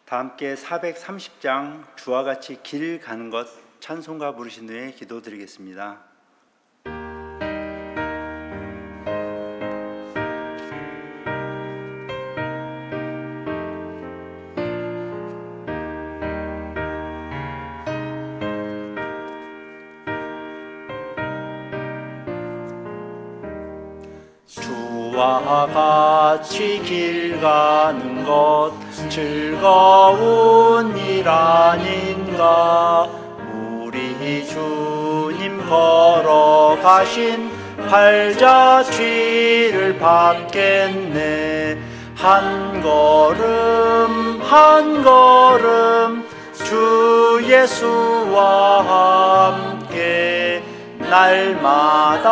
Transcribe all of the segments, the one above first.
다 함께 430장 주와 같이 길 가는 것 찬송가 부르신 후에 기도드리겠습니다. 주와 같이 길 가는 것 즐거운 일 아닌가. 우리 주님 걸어가신 팔자취를 받겠네. 한 걸음 한 걸음 주 예수와 함께 날마다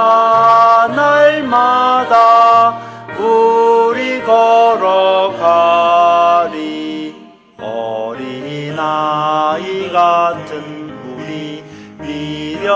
날마다 우리 걸어가리. 어린아이 같은 우리 미련하고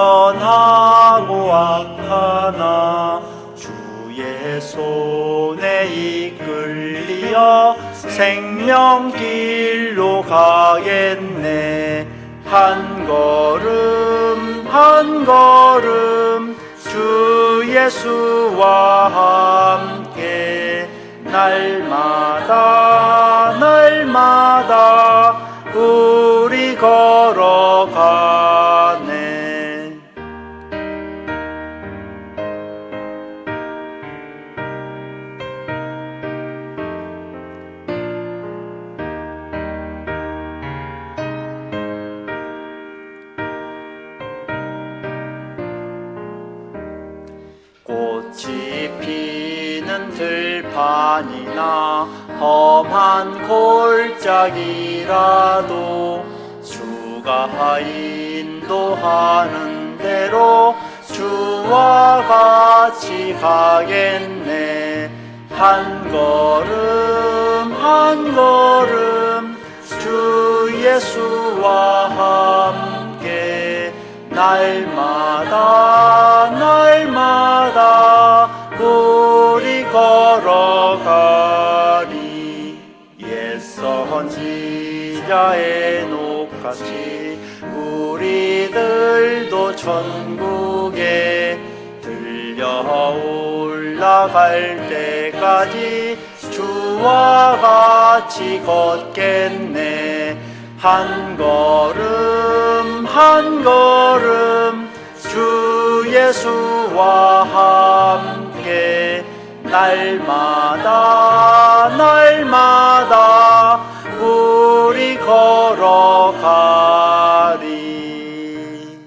악하나 주의 손에 이끌리어 생명길로 가겠네. 한 걸음 한 걸음 주 예수와 함께 날마다 날마다 우리 걸어가네. 꽃이 피는 들판이나 험한 골짜기라도 주가 인도하는 대로 주와 같이 가겠네. 한 걸음 한 걸음 주 예수와 함께 날마다 날마다 우리 걸어가리. 옛 선지자의 녹같이 우리들도 천국에 들려 올라갈 때까지 주와 같이 걷겠네. 한 걸음 한 걸음 주 예수와 함께 날마다 날마다 우리 걸어가리.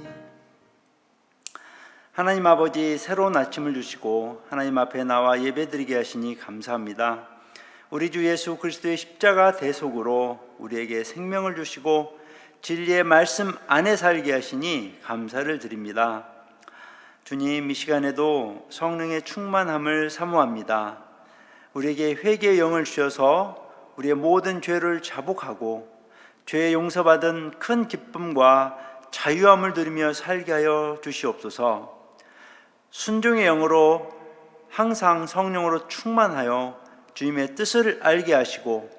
하나님 아버지, 새로운 아침을 주시고 하나님 앞에 나와 예배드리게 하시니 감사합니다. 우리 주 예수 그리스도의 십자가 대속으로 우리에게 생명을 주시고 진리의 말씀 안에 살게 하시니 감사를 드립니다. 주님, 이 시간에도 성령의 충만함을 사모합니다. 우리에게 회개의 영을 주셔서 우리의 모든 죄를 자복하고 죄의 용서받은 큰 기쁨과 자유함을 누리며 살게 하여 주시옵소서. 순종의 영으로 항상 성령으로 충만하여 주님의 뜻을 알게 하시고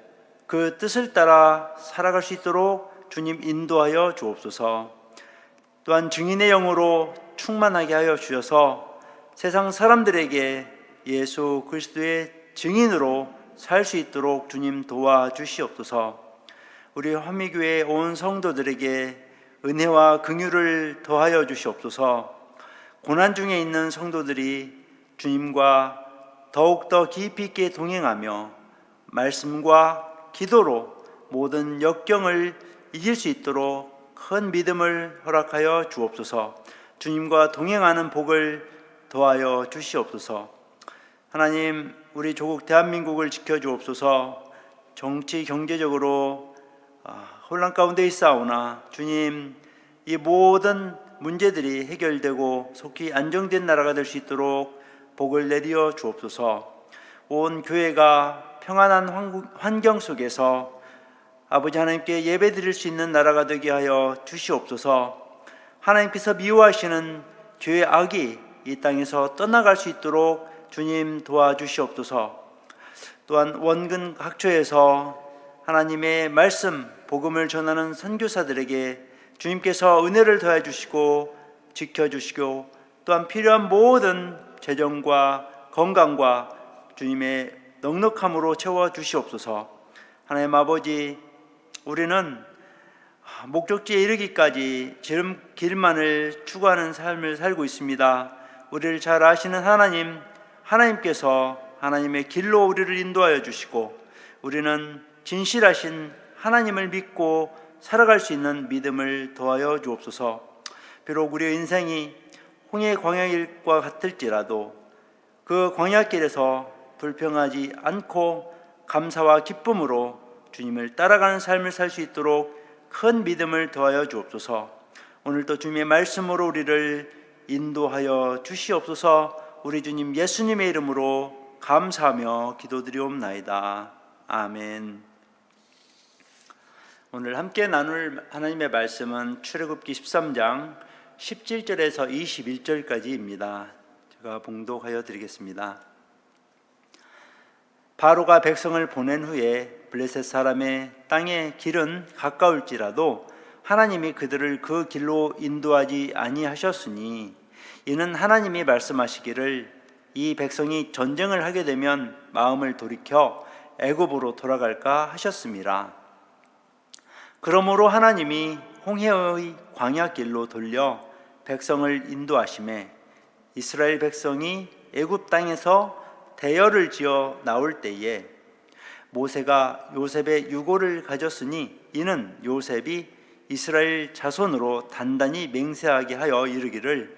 그 뜻을 따라 살아갈 수 있도록 주님 인도하여 주옵소서. 또한 증인의 영으로 충만하게 하여 주셔서 세상 사람들에게 예수 그리스도의 증인으로 살 수 있도록 주님 도와주시옵소서. 우리 화미교회 온 성도들에게 은혜와 긍휼을 더하여 주시옵소서. 고난 중에 있는 성도들이 주님과 더욱더 깊이 있게 동행하며 말씀과 기도로 모든 역경을 이길 수 있도록 큰 믿음을 허락하여 주옵소서. 주님과 동행하는 복을 더하여 주시옵소서. 하나님, 우리 조국 대한민국을 지켜주옵소서. 정치 경제적으로 혼란 가운데 있사오나 주님, 이 모든 문제들이 해결되고 속히 안정된 나라가 될 수 있도록 복을 내려 주옵소서. 온 교회가 평안한 환경 속에서 아버지 하나님께 예배드릴 수 있는 나라가 되게 하여 주시옵소서. 하나님께서 미워하시는 죄의 악이 이 땅에서 떠나갈 수 있도록 주님 도와주시옵소서. 또한 원근 각처에서 하나님의 말씀, 복음을 전하는 선교사들에게 주님께서 은혜를 더해 주시고 지켜주시고 또한 필요한 모든 재정과 건강과 주님의 넉넉함으로 채워주시옵소서. 하나님 아버지, 우리는 목적지에 이르기까지 지름길만을 추구하는 삶을 살고 있습니다. 우리를 잘 아시는 하나님께서 하나님의 길로 우리를 인도하여 주시고 우리는 진실하신 하나님을 믿고 살아갈 수 있는 믿음을 더하여 주옵소서. 비록 우리의 인생이 홍해 광야길과 같을지라도 그 광야길에서 불평하지 않고 감사와 기쁨으로 주님을 따라가는 삶을 살 수 있도록 큰 믿음을 더하여 주옵소서. 오늘도 주님의 말씀으로 우리를 인도하여 주시옵소서. 우리 주님 예수님의 이름으로 감사하며 기도드리옵나이다. 아멘. 오늘 함께 나눌 하나님의 말씀은 출애굽기 13장 17절에서 21절까지입니다. 제가 봉독하여 드리겠습니다. 바로가 백성을 보낸 후에 블레셋 사람의 땅의 길은 가까울지라도 하나님이 그들을 그 길로 인도하지 아니하셨으니 이는 하나님이 말씀하시기를 이 백성이 전쟁을 하게 되면 마음을 돌이켜 애굽으로 돌아갈까 하셨음이라. 그러므로 하나님이 홍해의 광야길로 돌려 백성을 인도하시매 이스라엘 백성이 애굽 땅에서 대열을 지어 나올 때에 모세가 요셉의 유고를 가졌으니 이는 요셉이 이스라엘 자손으로 단단히 맹세하게 하여 이르기를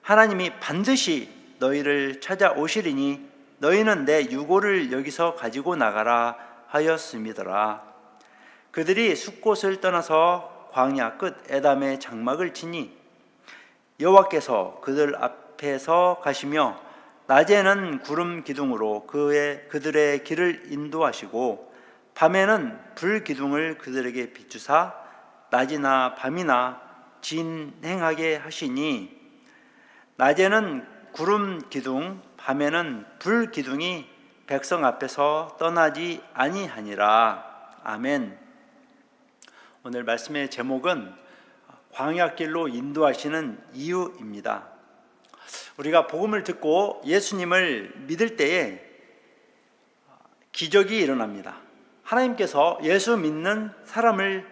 하나님이 반드시 너희를 찾아오시리니 너희는 내 유고를 여기서 가지고 나가라 하였음이더라. 그들이 숫곳을 떠나서 광야 끝 에담의 장막을 치니 여호와께서 그들 앞에서 가시며 낮에는 구름 기둥으로 그들의 길을 인도하시고 밤에는 불 기둥을 그들에게 비추사 낮이나 밤이나 진행하게 하시니 낮에는 구름 기둥 밤에는 불 기둥이 백성 앞에서 떠나지 아니하니라. 아멘. 오늘 말씀의 제목은 광야길로 인도하시는 이유입니다. 우리가 복음을 듣고 예수님을 믿을 때에 기적이 일어납니다. 하나님께서 예수 믿는 사람을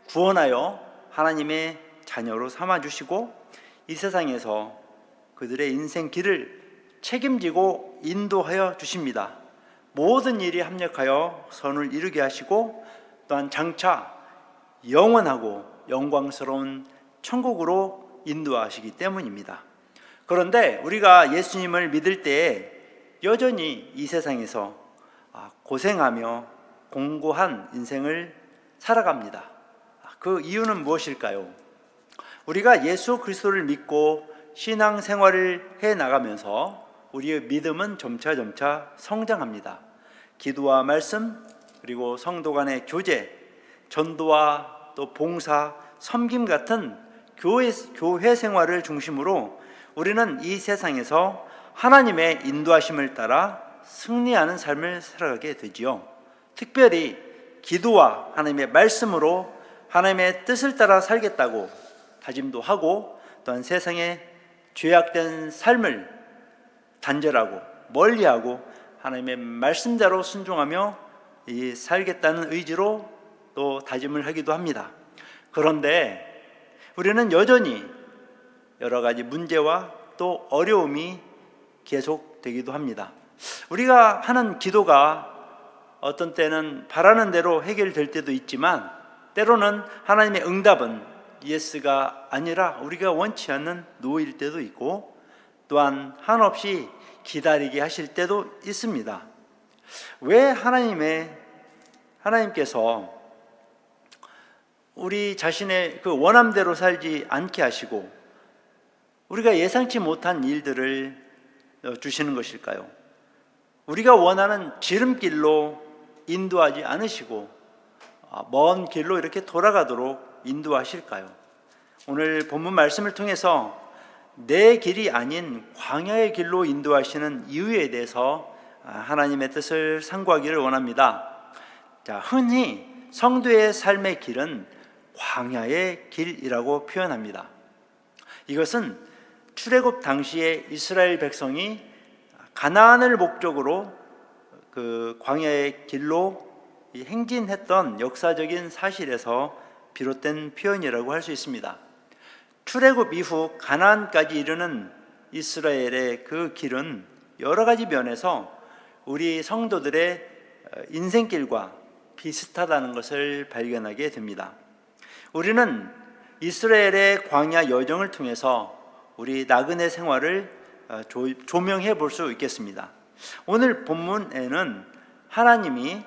구원하여 하나님의 자녀로 삼아주시고 이 세상에서 그들의 인생 길을 책임지고 인도하여 주십니다. 모든 일이 합력하여 선을 이루게 하시고 또한 장차 영원하고 영광스러운 천국으로 인도하시기 때문입니다. 그런데 우리가 예수님을 믿을 때에 여전히 이 세상에서 고생하며 공고한 인생을 살아갑니다. 그 이유는 무엇일까요? 우리가 예수 그리스도를 믿고 신앙생활을 해나가면서 우리의 믿음은 점차 성장합니다. 기도와 말씀 그리고 성도 간의 교제, 전도와 또 봉사, 섬김 같은 교회 생활을 중심으로 우리는 이 세상에서 하나님의 인도하심을 따라 승리하는 삶을 살아가게 되지요. 특별히 기도와 하나님의 말씀으로 하나님의 뜻을 따라 살겠다고 다짐도 하고 또한 세상의 죄악된 삶을 단절하고 멀리하고 하나님의 말씀대로 순종하며 살겠다는 의지로 또 다짐을 하기도 합니다. 그런데 우리는 여전히 여러 가지 문제와 또 어려움이 계속되기도 합니다. 우리가 하는 기도가 어떤 때는 바라는 대로 해결될 때도 있지만 때로는 하나님의 응답은 예스가 아니라 우리가 원치 않는 노일 때도 있고 또한 한없이 기다리게 하실 때도 있습니다. 왜 하나님께서 우리 자신의 그 원함대로 살지 않게 하시고 우리가 예상치 못한 일들을 주시는 것일까요? 우리가 원하는 지름길로 인도하지 않으시고 먼 길로 이렇게 돌아가도록 인도하실까요? 오늘 본문 말씀을 통해서 내 길이 아닌 광야의 길로 인도하시는 이유에 대해서 하나님의 뜻을 상고하기를 원합니다. 자, 흔히 성도의 삶의 길은 광야의 길이라고 표현합니다. 이것은 출애굽 당시에 이스라엘 백성이 가나안을 목적으로 그 광야의 길로 행진했던 역사적인 사실에서 비롯된 표현이라고 할 수 있습니다. 출애굽 이후 가나안까지 이르는 이스라엘의 그 길은 여러 가지 면에서 우리 성도들의 인생길과 비슷하다는 것을 발견하게 됩니다. 우리는 이스라엘의 광야 여정을 통해서 우리 나그네 생활을 조명해 볼 수 있겠습니다. 오늘 본문에는 하나님이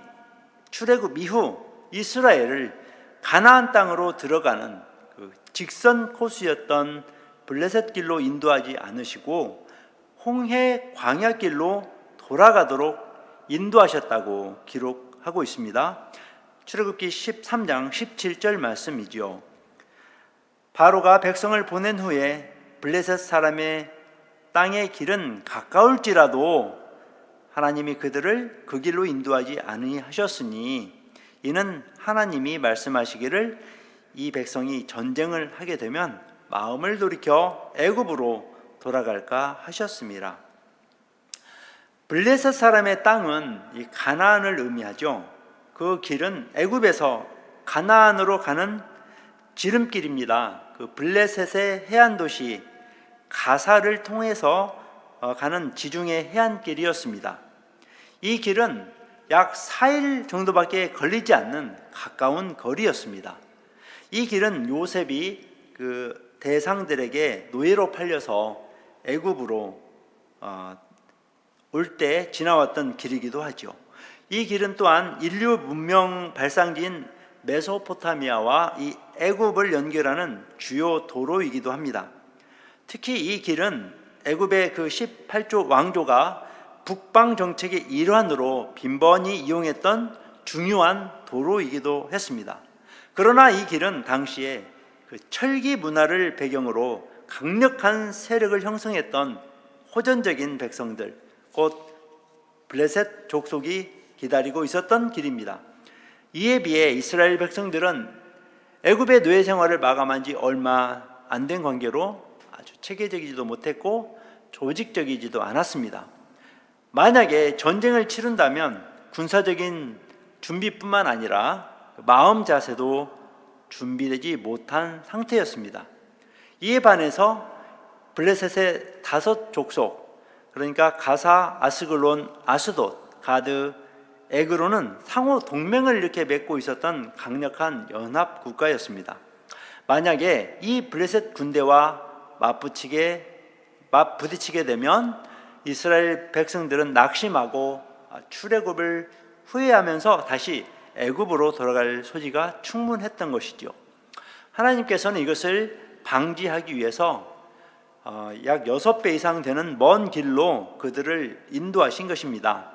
출애굽 이후 이스라엘을 가나안 땅으로 들어가는 그 직선 코스였던 블레셋 길로 인도하지 않으시고 홍해 광야 길로 돌아가도록 인도하셨다고 기록하고 있습니다. 출애굽기 13장 17절 말씀이지요. 바로가 백성을 보낸 후에 블레셋 사람의 땅의 길은 가까울지라도 하나님이 그들을 그 길로 인도하지 아니하셨으니 이는 하나님이 말씀하시기를 이 백성이 전쟁을 하게 되면 마음을 돌이켜 애굽으로 돌아갈까 하셨습니다. 블레셋 사람의 땅은 이 가나안을 의미하죠. 그 길은 애굽에서 가나안으로 가는 지름길입니다. 그 블레셋의 해안 도시 가사를 통해서 가는 지중해 해안길이었습니다. 이 길은 약 4일 정도밖에 걸리지 않는 가까운 거리였습니다. 이 길은 요셉이 그 대상들에게 노예로 팔려서 애굽으로 올 때 지나왔던 길이기도 하죠. 이 길은 또한 인류 문명 발상지인 메소포타미아와 이 애굽을 연결하는 주요 도로이기도 합니다. 특히 이 길은 애굽의 그 18조 왕조가 북방 정책의 일환으로 빈번히 이용했던 중요한 도로이기도 했습니다. 그러나 이 길은 당시에 그 철기 문화를 배경으로 강력한 세력을 형성했던 호전적인 백성들, 곧 블레셋 족속이 기다리고 있었던 길입니다. 이에 비해 이스라엘 백성들은 애굽의 노예 생활을 마감한 지 얼마 안 된 관계로 아주 체계적이지도 못했고 조직적이지도 않았습니다. 만약에 전쟁을 치른다면 군사적인 준비뿐만 아니라 마음 자세도 준비되지 못한 상태였습니다. 이에 반해서 블레셋의 5 족속, 그러니까 가사, 아스글론, 아스돗, 가드, 에그로는 상호 동맹을 이렇게 맺고 있었던 강력한 연합 국가였습니다. 만약에 이 블레셋 군대와 맞부딪히게 되면 이스라엘 백성들은 낙심하고 출애굽을 후회하면서 다시 애굽으로 돌아갈 소지가 충분했던 것이죠. 하나님께서는 이것을 방지하기 위해서 약 6배 이상 되는 먼 길로 그들을 인도하신 것입니다.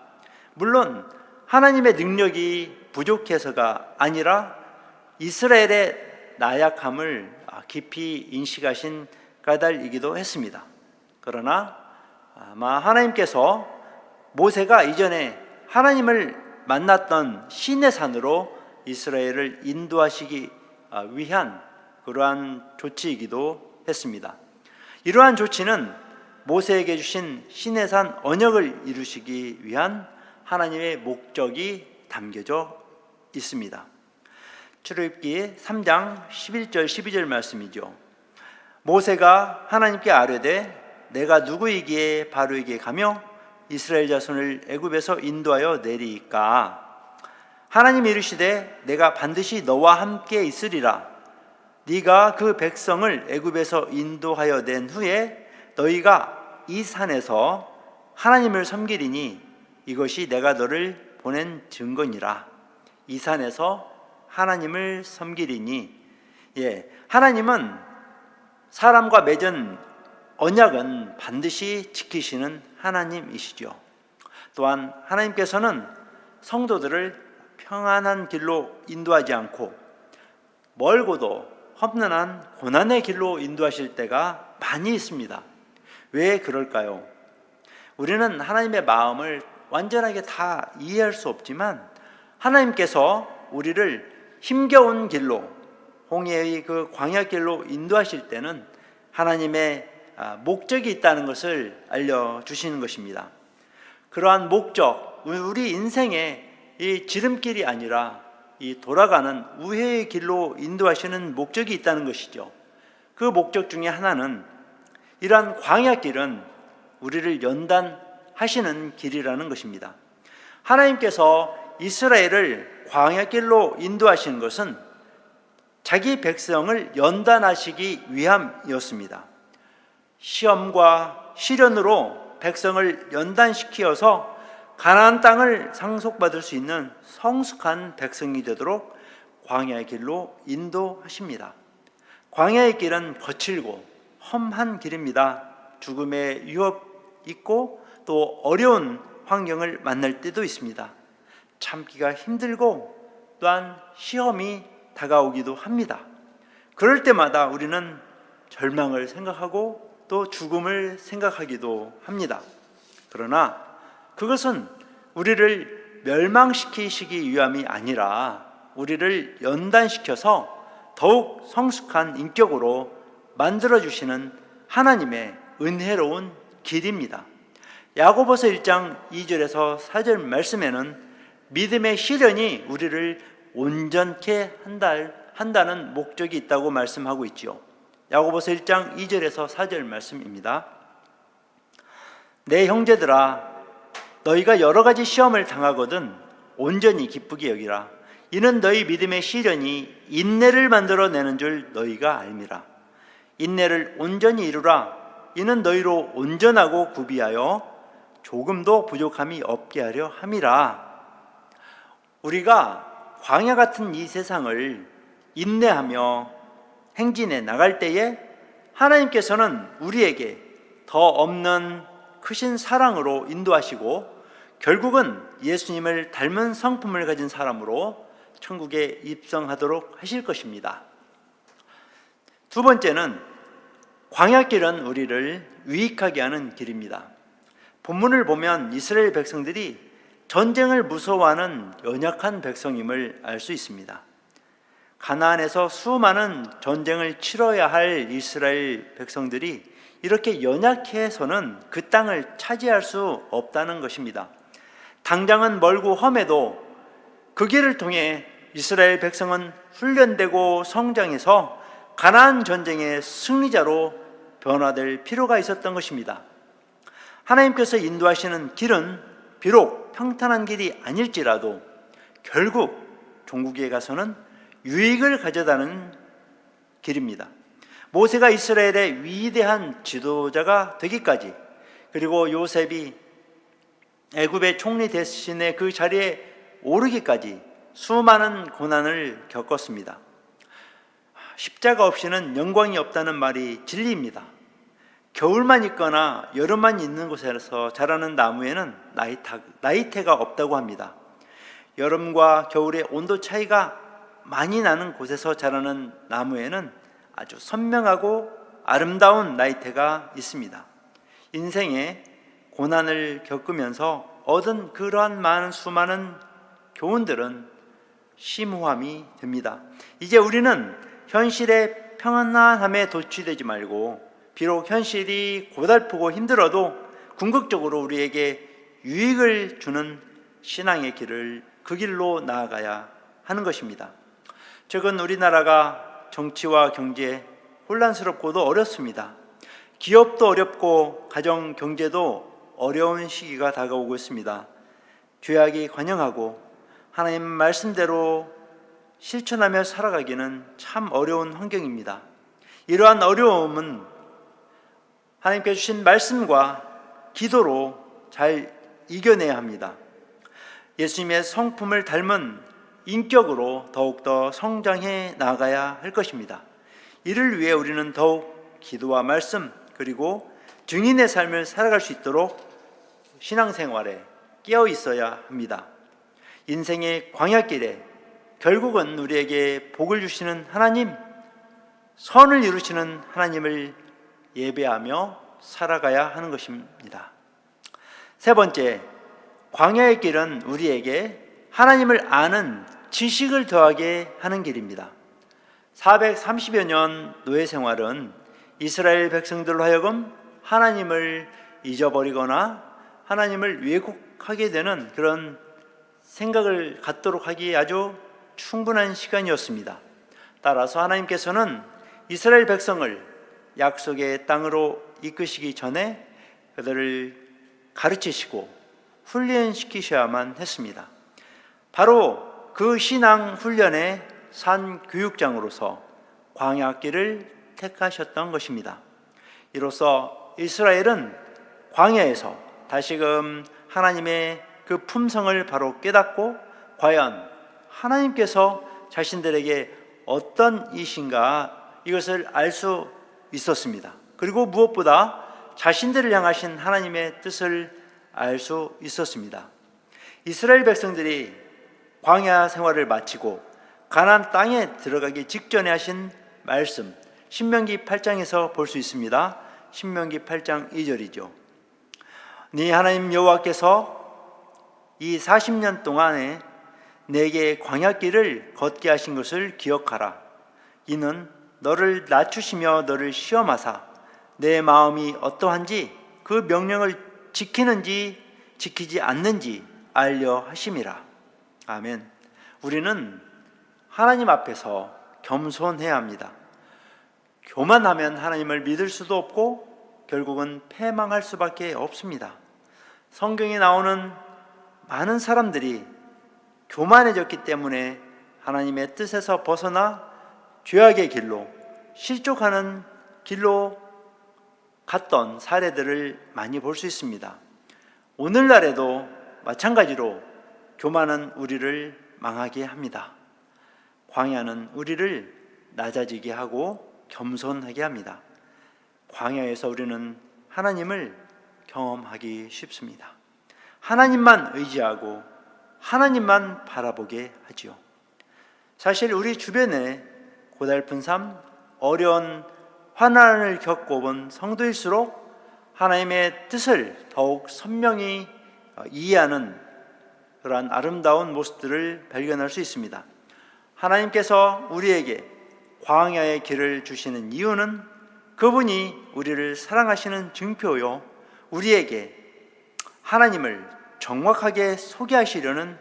물론 하나님의 능력이 부족해서가 아니라 이스라엘의 나약함을 깊이 인식하신 까닭이기도 했습니다. 그러나 아마 하나님께서 모세가 이전에 하나님을 만났던 시내산으로 이스라엘을 인도하시기 위한 그러한 조치이기도 했습니다. 이러한 조치는 모세에게 주신 시내산 언약을 이루시기 위한 하나님의 목적이 담겨져 있습니다. 출애굽기 3장 11절 12절 말씀이죠. 모세가 하나님께 아뢰되 내가 누구이기에 바로에게 가며 이스라엘 자손을 애굽에서 인도하여 내리이까. 하나님이 이르시되 내가 반드시 너와 함께 있으리라. 네가 그 백성을 애굽에서 인도하여 낸 후에 너희가 이 산에서 하나님을 섬기리니 이것이 내가 너를 보낸 증거니라. 이 산에서 하나님을 섬기리니, 하나님은 사람과 맺은 언약은 반드시 지키시는 하나님이시죠. 또한 하나님께서는 성도들을 평안한 길로 인도하지 않고 멀고도 험난한 고난의 길로 인도하실 때가 많이 있습니다. 왜 그럴까요? 우리는 하나님의 마음을 완전하게 다 이해할 수 없지만 하나님께서 우리를 힘겨운 길로, 홍해의 그 광야길로 인도하실 때는 하나님의 목적이 있다는 것을 알려주시는 것입니다. 그러한 목적, 우리 인생의 이 지름길이 아니라 이 돌아가는 우회의 길로 인도하시는 목적이 있다는 것이죠. 그 목적 중에 하나는 이러한 광야길은 우리를 연단하시는 길이라는 것입니다. 하나님께서 이스라엘을 광야길로 인도하시는 것은 자기 백성을 연단하시기 위함이었습니다. 시험과 시련으로 백성을 연단시키어서 가나안 땅을 상속받을 수 있는 성숙한 백성이 되도록 광야의 길로 인도하십니다. 광야의 길은 거칠고 험한 길입니다. 죽음의 위협 있고 또 어려운 환경을 만날 때도 있습니다. 참기가 힘들고 또한 시험이 다가오기도 합니다. 그럴 때마다 우리는 절망을 생각하고 또 죽음을 생각하기도 합니다. 그러나 그것은 우리를 멸망시키시기 위함이 아니라 우리를 연단시켜서 더욱 성숙한 인격으로 만들어주시는 하나님의 은혜로운 길입니다. 야고보서 1장 2절에서 4절 말씀에는 믿음의 시련이 우리를 온전케 한다는 목적이 있다고 말씀하고 있지요. 야고보서 1장 2절에서 4절 말씀입니다. 내 형제들아, 너희가 여러 가지 시험을 당하거든 온전히 기쁘게 여기라. 이는 너희 믿음의 시련이 인내를 만들어내는 줄 너희가 알미라. 인내를 온전히 이루라. 이는 너희로 온전하고 구비하여 조금도 부족함이 없게 하려 함이라. 우리가 광야 같은 이 세상을 인내하며 행진해 나갈 때에 하나님께서는 우리에게 더 없는 크신 사랑으로 인도하시고 결국은 예수님을 닮은 성품을 가진 사람으로 천국에 입성하도록 하실 것입니다. 두 번째는 광야길은 우리를 유익하게 하는 길입니다. 본문을 보면 이스라엘 백성들이 전쟁을 무서워하는 연약한 백성임을 알 수 있습니다. 가나안에서 수많은 전쟁을 치러야 할 이스라엘 백성들이 이렇게 연약해서는 그 땅을 차지할 수 없다는 것입니다. 당장은 멀고 험해도 그 길을 통해 이스라엘 백성은 훈련되고 성장해서 가나안 전쟁의 승리자로 변화될 필요가 있었던 것입니다. 하나님께서 인도하시는 길은 비록 평탄한 길이 아닐지라도 결국 종국에 가서는 유익을 가져다는 길입니다. 모세가 이스라엘의 위대한 지도자가 되기까지, 그리고 요셉이 애굽의 총리 대신에 그 자리에 오르기까지 수많은 고난을 겪었습니다. 십자가 없이는 영광이 없다는 말이 진리입니다. 겨울만 있거나 여름만 있는 곳에서 자라는 나무에는 나이테가 없다고 합니다. 여름과 겨울의 온도 차이가 많이 나는 곳에서 자라는 나무에는 아주 선명하고 아름다운 나이테가 있습니다. 인생에 고난을 겪으면서 얻은 그러한 수많은 교훈들은 심오함이 됩니다. 이제 우리는 현실의 평안함에 도취되지 말고 비록 현실이 고달프고 힘들어도 궁극적으로 우리에게 유익을 주는 신앙의 길을 그 길로 나아가야 하는 것입니다. 최근 우리나라가 정치와 경제 혼란스럽고도 어렵습니다. 기업도 어렵고 가정 경제도 어려운 시기가 다가오고 있습니다. 죄악이 관영하고 하나님 말씀대로 실천하며 살아가기는 참 어려운 환경입니다. 이러한 어려움은 하나님께 주신 말씀과 기도로 잘 이겨내야 합니다. 예수님의 성품을 닮은 인격으로 더욱더 성장해 나가야 할 것입니다. 이를 위해 우리는 더욱 기도와 말씀 그리고 증인의 삶을 살아갈 수 있도록 신앙생활에 깨어 있어야 합니다. 인생의 광야길에 결국은 우리에게 복을 주시는 하나님, 선을 이루시는 하나님을 예배하며 살아가야 하는 것입니다. 세 번째, 광야의 길은 우리에게 하나님을 아는 지식을 더하게 하는 길입니다. 430여 년 노예 생활은 이스라엘 백성들로 하여금 하나님을 잊어버리거나 하나님을 왜곡하게 되는 그런 생각을 갖도록 하기에 아주 충분한 시간이었습니다. 따라서 하나님께서는 이스라엘 백성을 약속의 땅으로 이끄시기 전에 그들을 가르치시고 훈련시키셔야만 했습니다. 바로 그 신앙 훈련의 산 교육장으로서 광야길을 택하셨던 것입니다. 이로써 이스라엘은 광야에서 다시금 하나님의 그 품성을 바로 깨닫고 과연 하나님께서 자신들에게 어떤 이신가 이것을 알 수 있었습니다. 그리고 무엇보다 자신들을 향하신 하나님의 뜻을 알 수 있었습니다. 이스라엘 백성들이 광야 생활을 마치고 가나안 땅에 들어가기 직전에 하신 말씀, 신명기 8장에서 볼 수 있습니다. 신명기 8장 2절이죠. 네 하나님 여호와께서 이 40년 동안에 내게 광야길을 걷게 하신 것을 기억하라. 이는 너를 낮추시며 너를 시험하사 내 마음이 어떠한지 그 명령을 지키는지 지키지 않는지 알려 하심이라. 아멘. 우리는 하나님 앞에서 겸손해야 합니다. 교만하면 하나님을 믿을 수도 없고 결국은 패망할 수밖에 없습니다. 성경에 나오는 많은 사람들이 교만해졌기 때문에 하나님의 뜻에서 벗어나 죄악의 길로 실족하는 길로 갔던 사례들을 많이 볼 수 있습니다. 오늘날에도 마찬가지로 교만은 우리를 망하게 합니다. 광야는 우리를 낮아지게 하고 겸손하게 합니다. 광야에서 우리는 하나님을 경험하기 쉽습니다. 하나님만 의지하고 하나님만 바라보게 하지요. 사실 우리 주변에 고달픈 삶, 어려운 환난을 겪어본 성도일수록 하나님의 뜻을 더욱 선명히 이해하는 그러한 아름다운 모습들을 발견할 수 있습니다. 하나님께서 우리에게 광야의 길을 주시는 이유는 그분이 우리를 사랑하시는 증표요, 우리에게 하나님을 정확하게 소개하시려는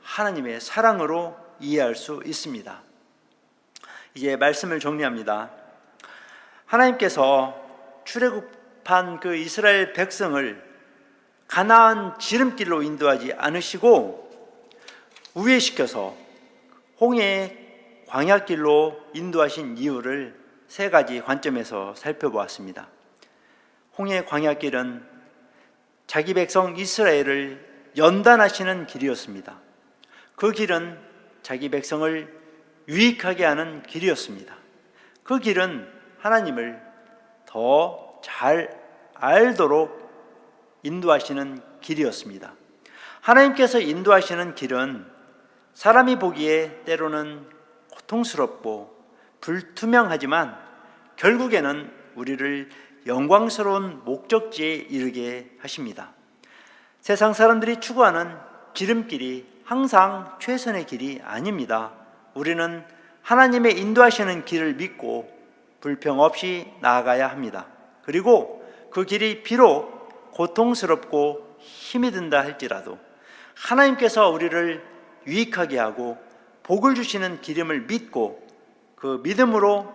하나님의 사랑으로 이해할 수 있습니다. 이제 말씀을 정리합니다. 하나님께서 출애굽한 그 이스라엘 백성을 가나안 지름길로 인도하지 않으시고 우회시켜서 홍해의 광야길로 인도하신 이유를 세 가지 관점에서 살펴보았습니다. 홍해 광야길은 자기 백성 이스라엘을 연단하시는 길이었습니다. 그 길은 자기 백성을 유익하게 하는 길이었습니다. 그 길은 하나님을 더 잘 알도록 인도하시는 길이었습니다. 하나님께서 인도하시는 길은 사람이 보기에 때로는 고통스럽고 불투명하지만 결국에는 우리를 영광스러운 목적지에 이르게 하십니다. 세상 사람들이 추구하는 지름길이 항상 최선의 길이 아닙니다. 우리는 하나님의 인도하시는 길을 믿고 불평 없이 나아가야 합니다. 그리고 그 길이 비록 고통스럽고 힘이 든다 할지라도 하나님께서 우리를 유익하게 하고 복을 주시는 길임을 믿고 그 믿음으로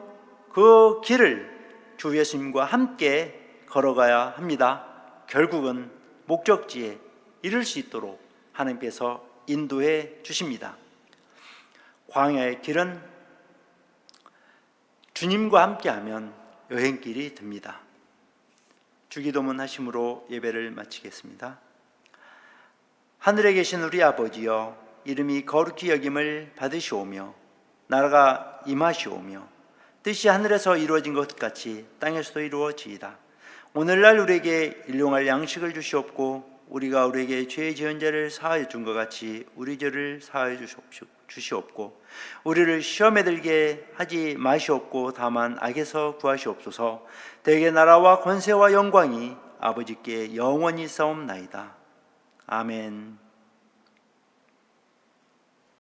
그 길을 주 예수님과 함께 걸어가야 합니다. 결국은 목적지에 이를 수 있도록 하나님께서 인도해 주십니다. 광야의 길은 주님과 함께하면 여행길이 됩니다. 주기도문 하심으로 예배를 마치겠습니다. 하늘에 계신 우리 아버지여, 이름이 거룩히 여김을 받으시오며 나라가 임하시오며 뜻이 하늘에서 이루어진 것 같이 땅에서도 이루어지이다. 오늘날 우리에게 일용할 양식을 주시옵고 우리가 우리에게 죄 지은 자를 사하여 준 것 같이 우리 죄를 사하여 주시옵고 우리를 시험에 들게 하지 마시옵고 다만 악에서 구하시옵소서. 대개 나라와 권세와 영광이 아버지께 영원히 싸움나이다. 아멘.